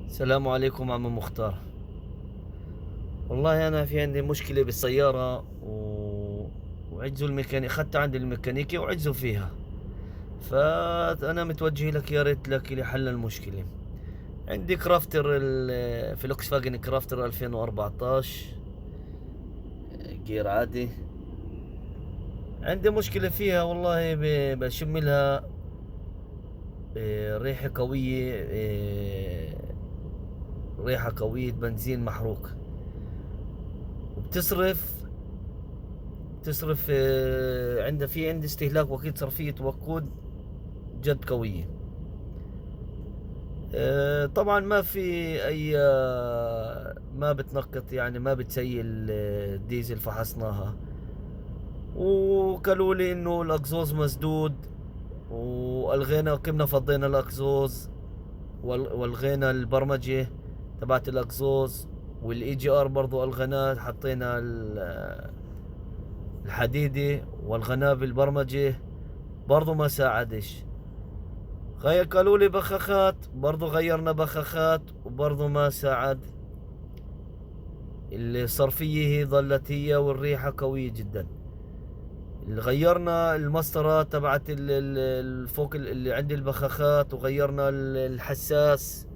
السلام عليكم عم مختار. والله أنا في عندي مشكلة بالسيارة وعجزوا الميكانيك، أخدت عند الميكانيكي وعجزوا فيها. فأنا متوجه لك، يا ريت تلاقي لي حل المشكلة. عندي كرافتر فولكس فاجن كرافتر 2014 جير عادي. عندي مشكلة فيها والله، بشم لها ريحة قوية، ريحة قوية بنزين محروق. وبتصرف عندي استهلاك وكيل صرفية وقود جد قوية. طبعا ما في أي ما بتنقط، يعني ما بتسيل ديزل، فحصناها وقالوا لي إنه الأكزوز مسدود، والغينا كنا فضينا الأكزوز والغينا البرمجة تبعت الأكزوز، والاي جي ار برضو الغناه، حطينا الحديدة والغناه بالبرمجة برضو ما ساعدش. قالوا لي بخاخات، برضو غيرنا بخاخات وبرضو ما ساعد. الصرفية هي ظلت هي، والريحة قوية جدا. غيرنا المسطرات تبعت الفوق اللي عند البخاخات، وغيرنا الحساس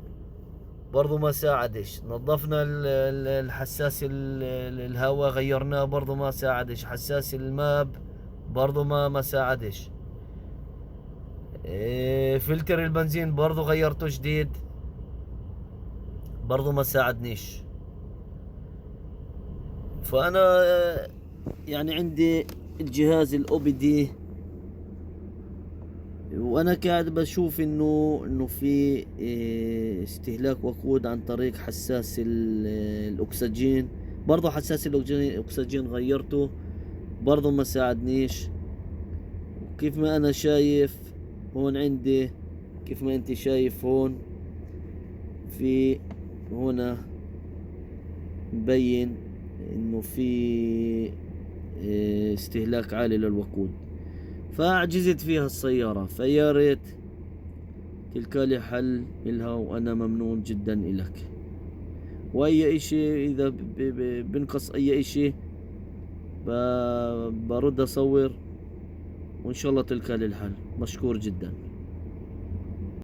برضو ما ساعدش. نظفنا الحساس الهواء غيرناه برضو ما ساعدش. حساس الماب برضو ما ساعدش. فلتر البنزين برضو غيرته جديد، برضو ما ساعدنيش. فانا يعني عندي الجهاز الاو بي دي، وانا قاعد بشوف انه في استهلاك وقود عن طريق حساس الاكسجين. برضو حساس الاكسجين غيرته برضو ما ساعدنيش. كيف ما انا شايف هون عندي، كيف ما انت شايف هون، في هنا مبين انه في استهلاك عالي للوقود، فعجزت فيها السيارة. فيا ريت تلقى لي حل إلها، وأنا ممنون جدا إلك. وأي إشي إذا بنقص أي إشي برد أصور، وإن شاء الله تلقى لي الحل. مشكور جدا.